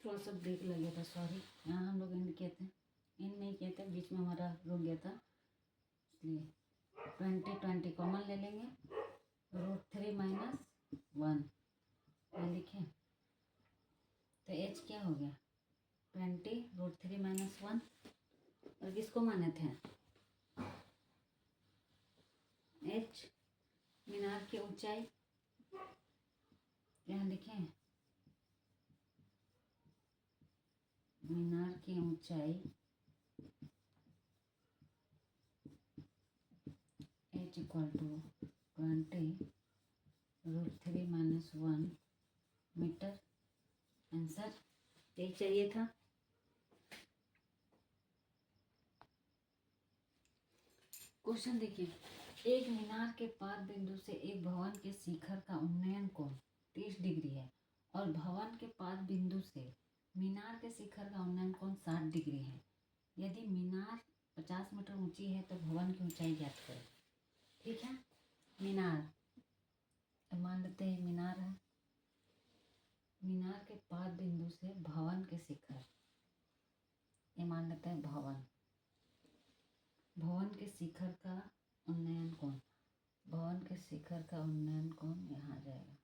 थोड़ा सा ब्रेक लग गया था, सॉरी। यहाँ हम लोग एंड किए थे, एंड नहीं किए थे, बीच में हमारा रुक गया था, इसलिए 20 कॉमन ले लेंगे। √3 - 1 लिखें तो h क्या हो गया 20 √3 - 1। और किसको माने थे h, मीनार की ऊंचाई। यहाँ लिखें मीनार की ऊंचाई h = 20 √3 - 1 मीटर। आंसर यही चाहिए था। क्वेश्चन देखिए, एक मीनार के पाद बिंदु से एक भवन के शिखर का उन्नयन कोण 30 डिग्री है और भवन के पाद बिंदु से मीनार के शिखर का उन्नयन कोण 60 डिग्री है। यदि मीनार 50 मीटर ऊंची है तो भवन की ऊंचाई ज्ञात करें। ठीक है, मीनार मान लेते हैं मीनार है, मीनार के पाद बिंदु से भवन के शिखर, ये मान लेते हैं भवन, भवन के शिखर का उन्नयन कोण, भवन के शिखर का उन्नयन कोण यहाँ आ जाएगा।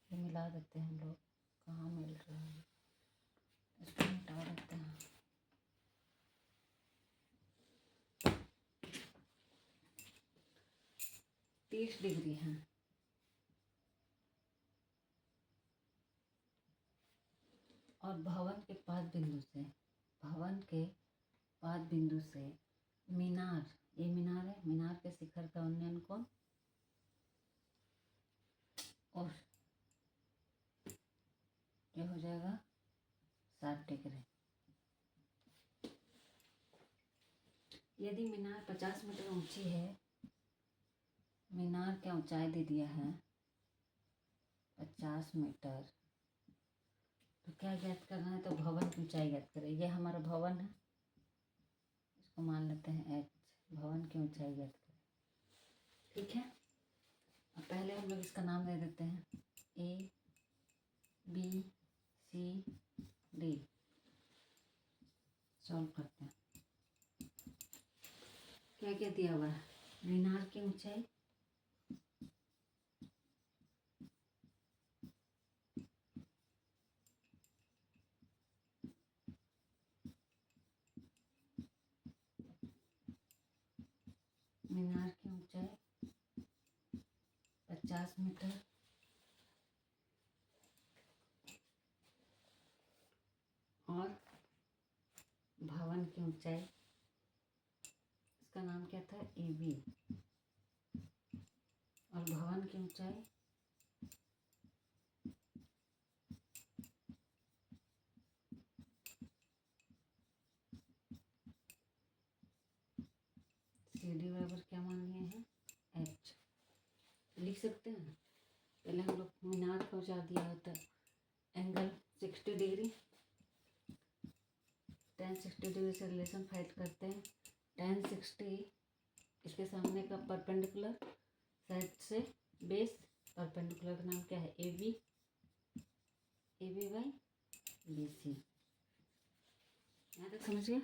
ये मिला देते हैं हम लोग, कहाँ मिल रहा है, इसको मिटा देते हैं। तीस डिग्री है और भवन के पाद बिंदु से, भवन के पाद बिंदु से मीनार, ये मीनार है, मीनार के शिखर का उन्नयन कोण और ये हो जाएगा 60 डिग्री। यदि मीनार 50 मीटर ऊंची है, मीनार क्या ऊंचाई दे दिया है 50 मीटर, तो क्या ज्ञात करना है, तो भवन की ऊंचाई ज्ञात करें। ये हमारा भवन है, इसको मान लेते हैं h, भवन की ऊंचाई ज्ञात करें। ठीक है, अब पहले हम लोग इसका नाम दे देते हैं A B C D। Solve करते हैं, क्या क्या दिया हुआ है, मीनार की ऊंचाई, मीनार की ऊंचाई 50 मीटर और भवन की ऊंचाई, इसका नाम क्या था AB, और भवन की ऊंचाई CD बराबर क्या मान लिए हैं H। लिख सकते हैं, पहले हम लोग मीनार को जा दिया होता एंगल 60 डिग्री, tan 60 डिग्री से रिलेशन फाइंड करते हैं। tan 60 इसके सामने का परपेंडिकुलर साइड से बेस, परपेंडिकुलर का नाम क्या है AB, AB/BC। यहाँ तक समझ गया।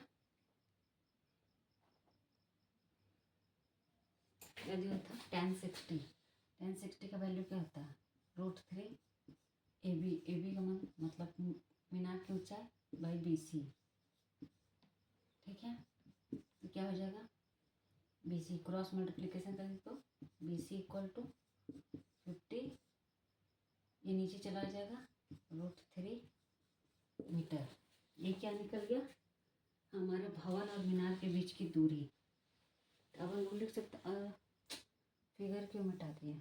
यदि होता tan 60 का वैल्यू क्या होता है √3 AB का मतलब मीनार की ऊंचाई बाई BC। ठीक है, तो क्या हो जाएगा BC क्रॉस मल्टीप्लिकेशन करेंगे तो BC = 50, ये नीचे चला जाएगा √3 मीटर। ये क्या निकल गया हमारे भवन और मीनार के बीच की दूरी। अब हम लोग लिख सकते, फिगर क्यों मिटा दिया,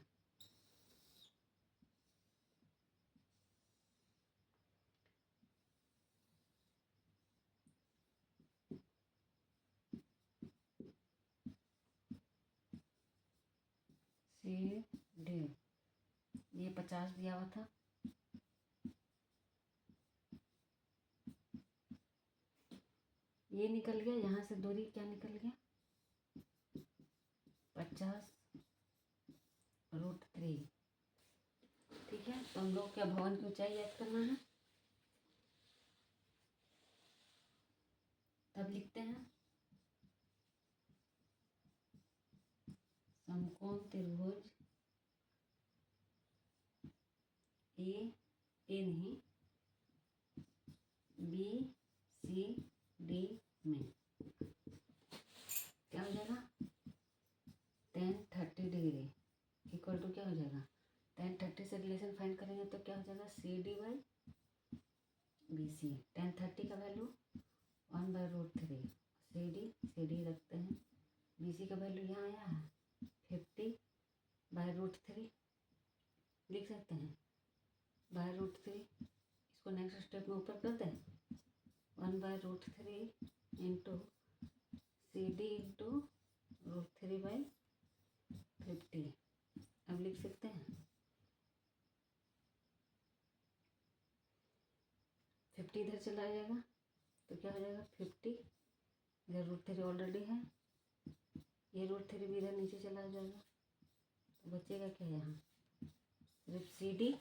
CD ये 50 दिया हुआ था, ये निकल गया, यहाँ से दूरी क्या निकल गया 50 तो हम लोग क्या भवन की ऊंचाई याद करना है। तब लिखते हैं समकोण त्रिभुज ए नहीं बी सी डी में क्या हो जाएगा, tan 30 डिग्री इक्वल टू क्या हो जाएगा, tan 30 से रिलेशन फाइंड करेंगे तो क्या हो जाएगा, C D by B C. tan 30 का वैल्यू 1/√3, सी डी रखते हैं, बी सी का वैल्यू यहाँ आया है 50/√3 लिख सकते हैं, /√3। इसको नेक्स्ट स्टेप में ऊपर कर दें, 1/√3 इंटू सी डी इंटू √3/50। अब लिख सकते हैं 50 इधर चला जाएगा तो क्या हो जाएगा 50, इधर √3 ऑलरेडी है, ये √3 भी इधर नीचे चला जाएगा तो बचेगा क्या यहाँ, सिर्फ सी डी।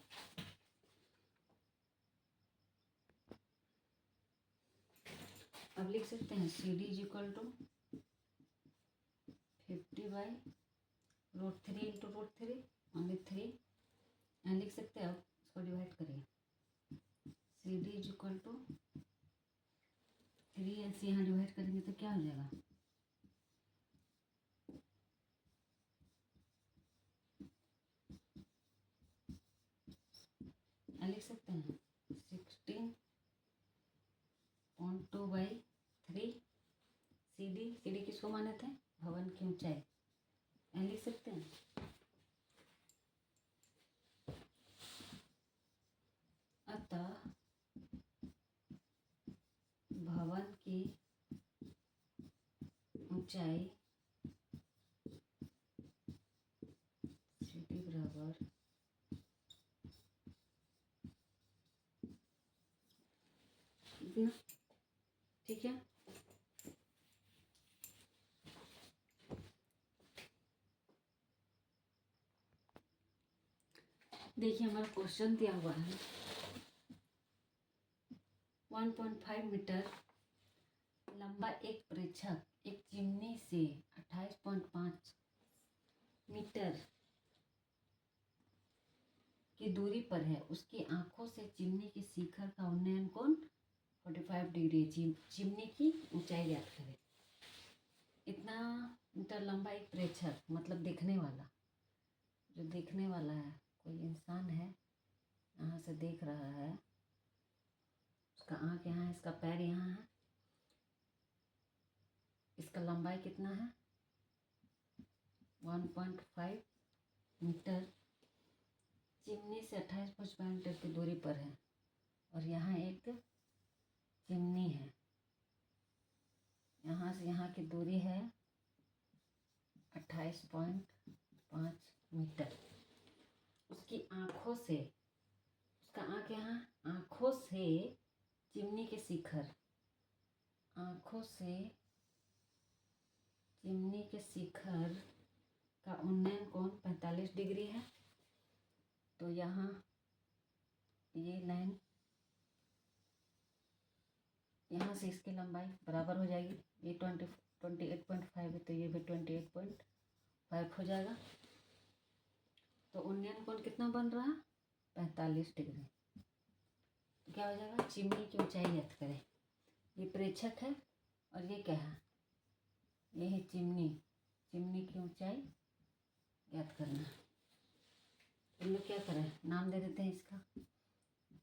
अब लिख सकते हैं C D is equal to 50/√3 into √3 only 3, यहाँ लिख सकते हैं। अब इसको डिवाइड करिए, C D is equal to 3 ऐसे यहाँ डिवाइड करेंगे तो क्या हो जाएगा, यहाँ लिख सकते हैं 16.2/3। सी डी किसको माने थे, भवन की ऊंचाई, यहाँ लिख सकते हैं। अतः भवन की ऊंचाई सी डी बराबर इतना, ठीक है। देखिए हमारा क्वेश्चन दिया हुआ है 1.5 मीटर लंबा एक प्रेक्षक एक चिमनी से 28.5 मीटर की दूरी पर है, उसकी आंखों से चिमनी की शिखर का उन्नयन कोण 45 डिग्री है। चिमनी की ऊंचाई ज्ञात करें। इतना मीटर लंबा एक प्रेक्षक मतलब देखने वाला, जो देखने वाला है, कोई इंसान है यहाँ से देख रहा है, उसका आँख यहाँ है, इसका पैर यहाँ है, इसका लंबाई कितना है 1.5 मीटर, चिमनी से 28.5 मीटर की दूरी पर है और यहाँ एक चिमनी है, यहाँ से यहाँ की दूरी है 28.5 मीटर। उसकी आँखों से, उसका आँख यहाँ, आँखों से चिमनी के शिखर, आँखों से चिमनी के शिखर का उन्नयन कोण 45 डिग्री है। तो यहाँ ये लाइन, यहाँ से इसकी लंबाई बराबर हो जाएगी, ये 28.5 है तो ये भी 28.5 हो जाएगा। तो उन्नयन कोण कितना बन रहा है 45 डिग्री। तो क्या हो जाएगा, चिमनी की ऊंचाई ज्ञात करें। ये प्रेक्षक है और ये क्या है, ये है चिमनी, चिमनी की ऊंचाई ज्ञात करना है। हम लोग क्या करें, नाम दे देते हैं इसका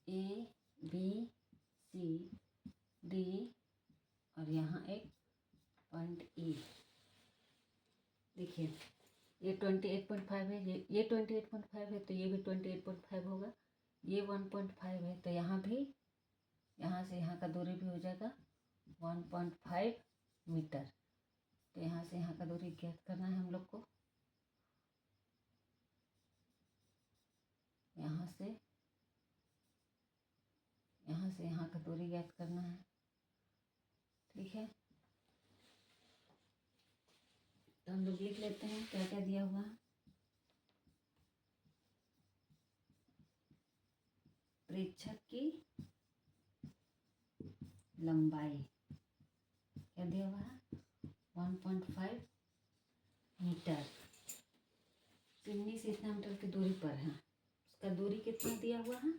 ए बी सी डी और यहाँ एक पॉइंट ई। देखिए ये 28.5 है, ये 28.5 है तो ये भी 28.5 होगा, ये 1.5 है तो यहाँ भी, यहाँ से यहाँ का दूरी भी हो जाएगा 1.5 मीटर। तो यहाँ से यहाँ का दूरी ज्ञात करना है हम लोग को, यहाँ से यहाँ का दूरी ज्ञात करना है, ठीक है। तो हम लोग लिख लेते हैं क्या क्या दिया हुआ है। प्रेक्षक की लंबाई क्या दिया हुआ है 1.5 मीटर। चिमनी से इतना मीटर की दूरी पर है, उसका दूरी कितना दिया हुआ है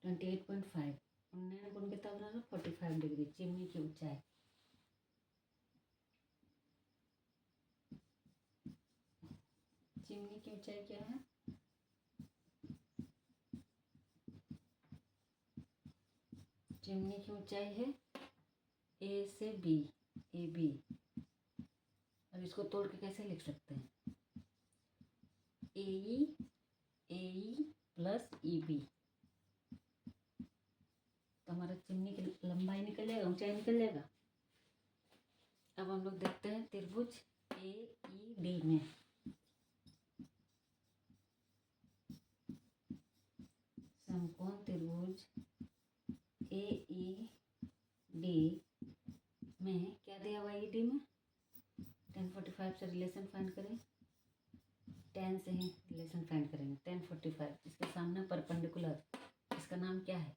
28.5। उन्नयन कोण कितना बना रहा 45 डिग्री। चिमनी की ऊंचाई चिमनी की ऊंचाई क्या है चिमनी की ऊंचाई है ए से बी, ए बी। अब इसको तोड़ के कैसे लिख सकते हैं ए ई प्लस ई बी। तो हमारा चिमनी की लंबाई निकल जाएगा, ऊंचाई निकल जाएगा। अब हम लोग देखते हैं त्रिभुज ए ई डी में समकोण त्रिभुज ए ई डी में क्या दिया हुआ ई डी में 1045 से रिलेशन फाइंड करें। 10 से ही रिलेशन फाइंड करेंगे 1045। इसके सामने परपेंडिकुलर, इसका नाम क्या है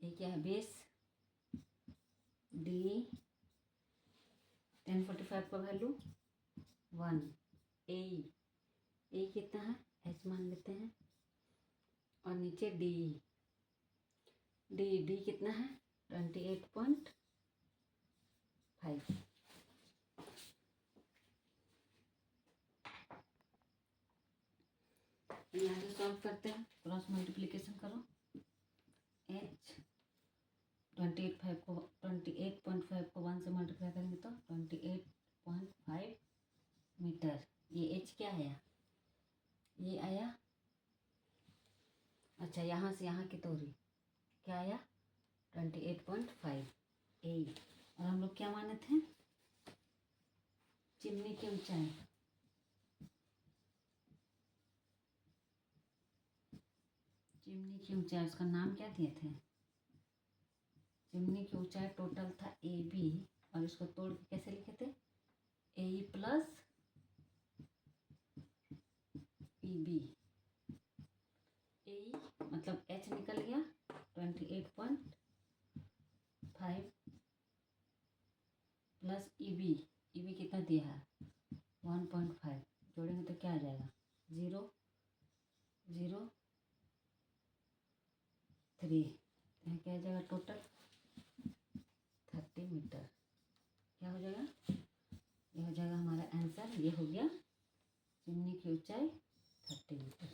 ए क्या है बेस डी 1045 का वैल्यू 1। ए कितना है एच मान लेते हैं और नीचे डी कितना है 28.5। यहाँ से सॉल्व करते हैं, क्रॉस मल्टीप्लिकेशन करो। एच 28.5 को 1 से मल्टीप्लाई करेंगे तो 28.5 मीटर। ये एच क्या आया ये आया। अच्छा यहाँ से यहाँ की दूरी क्या आया 28.5 ए। और हम लोग क्या माने थे चिमनी की ऊंचाई उसका नाम क्या दिए थे चिमनी की ऊंचाई टोटल था ए बी और इसको तोड़ के कैसे लिखे थे ए प्लस ई बी। ए मतलब एच निकल गया 28.5 प्लस ई बी कितना दिया है 1.5। जोड़ेंगे तो क्या आ जाएगा 0.03। यहाँ क्या आ जाएगा टोटल 30 मीटर। क्या हो जाएगा ये हो जाएगा हमारा आंसर। ये हो गया चिमनी की ऊंचाई 30 मीटर।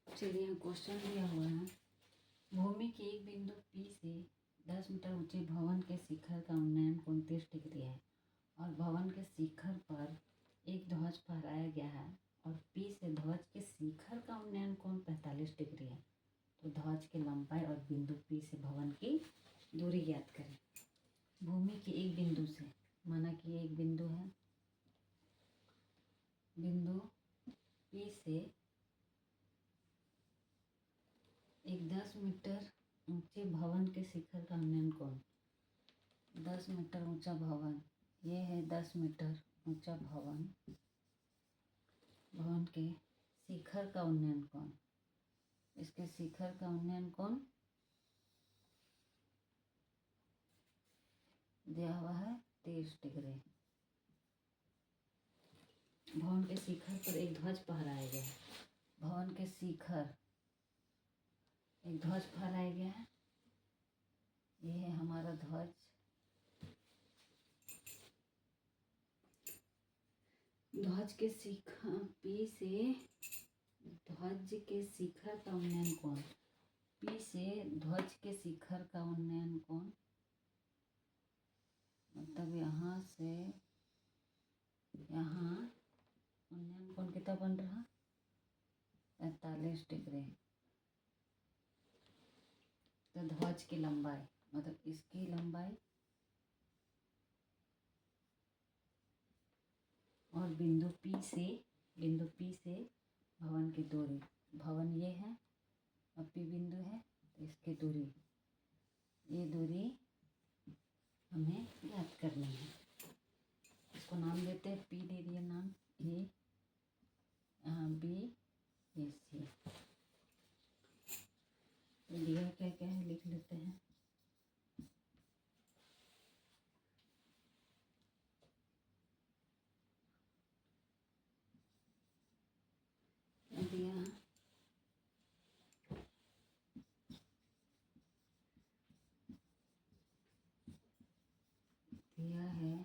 चलिए यहाँ क्वेश्चन दिया हुआ है भूमि के एक बिंदु P से 10 मीटर ऊंचे भवन के शिखर का उन्नयन कोण 30 डिग्री है और भवन के शिखर पर एक ध्वज फहराया गया है और P से ध्वज के शिखर का उन्नयन कोण 45 डिग्री है। तो ध्वज की लंबाई और बिंदु P से भवन की दूरी ज्ञात करें। भूमि के एक बिंदु से माना कि ये एक बिंदु है, बिंदु P से एक 10 मीटर ऊंचे भवन के शिखर का उन्नयन कोण 10 मीटर ऊंचा भवन, ये है 10 मीटर ऊंचा भवन के शिखर का उन्नयन कोण। इसके शिखर का उन्नयन कोण दिया हुआ है 30 डिग्री। भवन के शिखर पर एक ध्वज फहराया गया है। भवन के शिखर एक ध्वज फहराया गया है। ये है हमारा ध्वज। ध्वज के शिखर P से ध्वज के शिखर का उन्नयन कोण P से ध्वज के शिखर का उन्नयन कोण मतलब यहाँ से यहाँ उन्नयन कोण कितना बन रहा 45 डिग्री। तो ध्वज की लंबाई मतलब इसकी लंबाई और बिंदु P से भवन की दूरी, भवन ये है और P बिंदु है तो इसकी दूरी, ये दूरी हमें ज्ञात करनी है। इसको इसको नाम देते हैं, पी दे दिया नाम, ए बी ए सी। दिया क्या क्या है लिख लेते हैं। दिया दिया है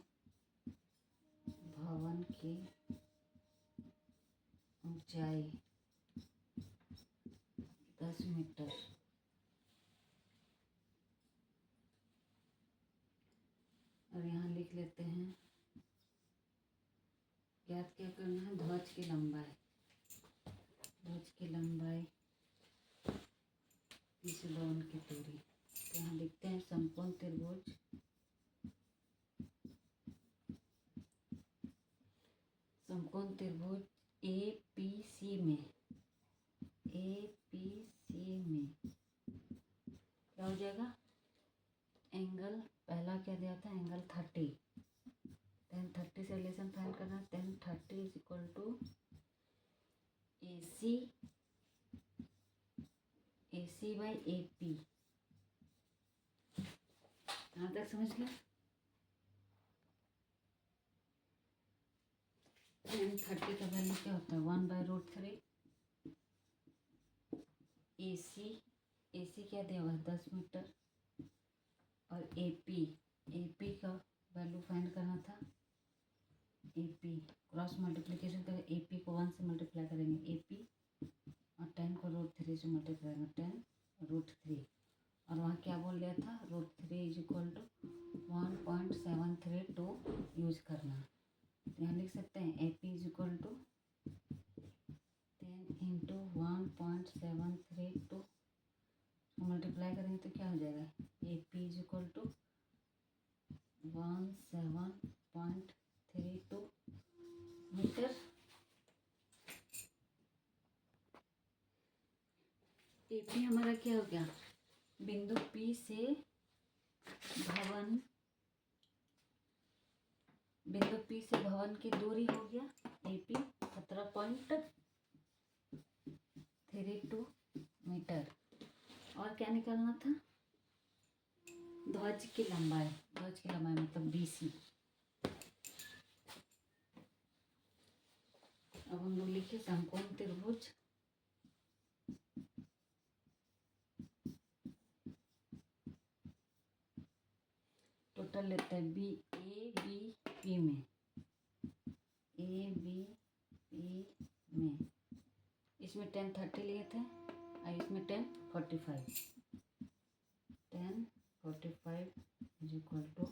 भवन की ऊंचाई 10 मीटर। और यहाँ लिख लेते हैं ज्ञात क्या करना है, ध्वज की लंबाई। ध्वज की लंबाई 30 भवन की दूरी। तो यहाँ लिखते हैं समकोण त्रिभुज ए पी सी में क्या हो जाएगा, एंगल पहला क्या दिया था, एंगल 30। tan 30 से रिलेशन फाइंड करना। tan 30 is equal to AC by AP। यहाँ तक समझ गया। tan 30 का वैल्यू क्या होता है, 1/√3। AC क्या दिया हुआ है, 10 मीटर। और AP का वैल्यू फाइंड करना था। AP क्रॉस मल्टीप्लिकेशन करें, AP को 1 से मल्टीप्लाई करेंगे AP, और 10 को √3 से मल्टीप्लाई करेंगे 10√3। और वहाँ क्या बोल लिया था, √3 इज इक्वल टू 1.732 यूज करना। तो यहाँ लिख सकते हैं AP is equal to 10 into 1.732 multiply करेंगे तो क्या हो जाएगा, AP is equal to 17.32 metre. AP हमारा क्या हो गया, बिंदु P से भवन की दूरी हो गया AP 17.32 मीटर। और क्या निकालना था, ध्वज की लंबाई मतलब BC। अब हम लोग लिखे समकोण त्रिभुज टोटल लेते हैं ABP में इसमें tan 30 लिए थे और इसमें tan 45 is equal to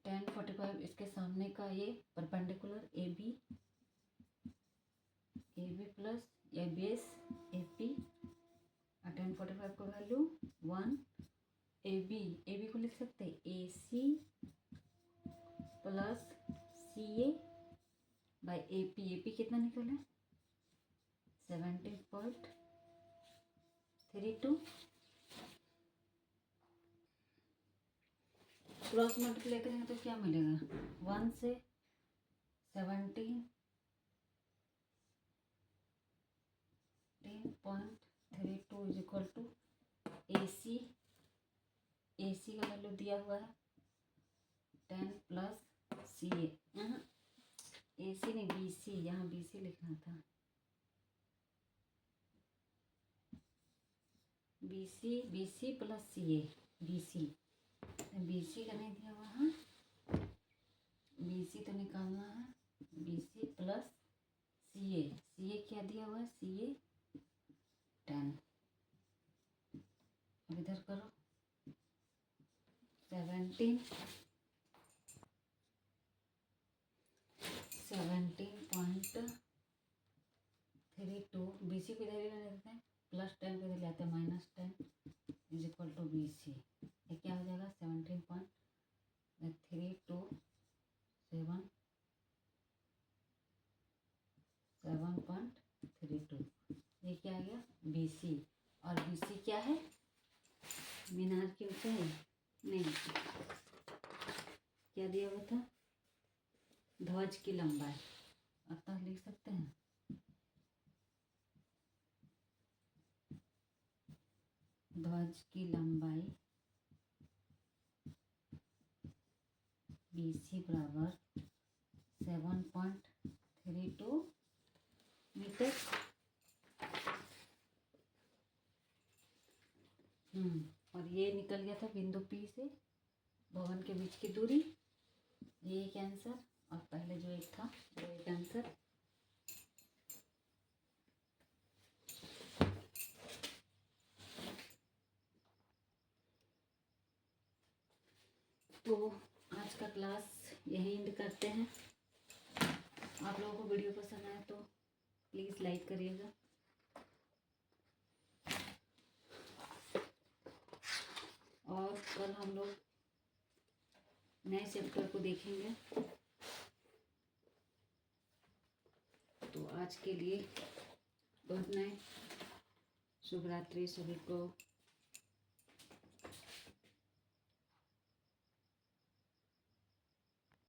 tan 45 इसके सामने का ये परपेंडिकुलर AB प्लस या बेस AP और tan 45 का वैल्यू 1। AB को लिख सकते हैं AC plus CA by AP कितना निकला, 17.32। क्रॉस मल्टीप्लाई करेंगे तो क्या मिलेगा, 1 से 17.32 इज इक्वल टू AC का वैल्यू दिया हुआ है 10 प्लस CA। यहाँ AC नहीं BC, यहाँ BC लिखना था, BC प्लस CA। BC का नहीं दिया हुआ है, BC तो निकालना है, BC प्लस CA क्या दिया हुआ है, CA 10। अब इधर करो 17.32। BC को इधर ले लेते हैं, प्लस 10 को इधर ले आते हैं, -10 इज इक्वल टू BC। ये क्या हो जाएगा, 7.32। ये क्या आ गया BC। और BC क्या है, मीनार की ऊंचाई नहीं, क्या दिया हुआ था ध्वज की लंबाई अतः लिख सकते हैं ध्वज की लंबाई BC बराबर 7.32 मीटर। और ये निकल गया था बिंदु P से भवन के बीच की दूरी। ये एक आंसर और पहले जो एक था वो एक आंसर। तो आज का क्लास यही एंड करते हैं। आप लोगों को वीडियो पसंद आए तो प्लीज़ लाइक करिएगा। और कल हम लोग नए चैप्टर को देखेंगे। तो आज के लिए गुड नाइट, शुभ रात्रि सभी को।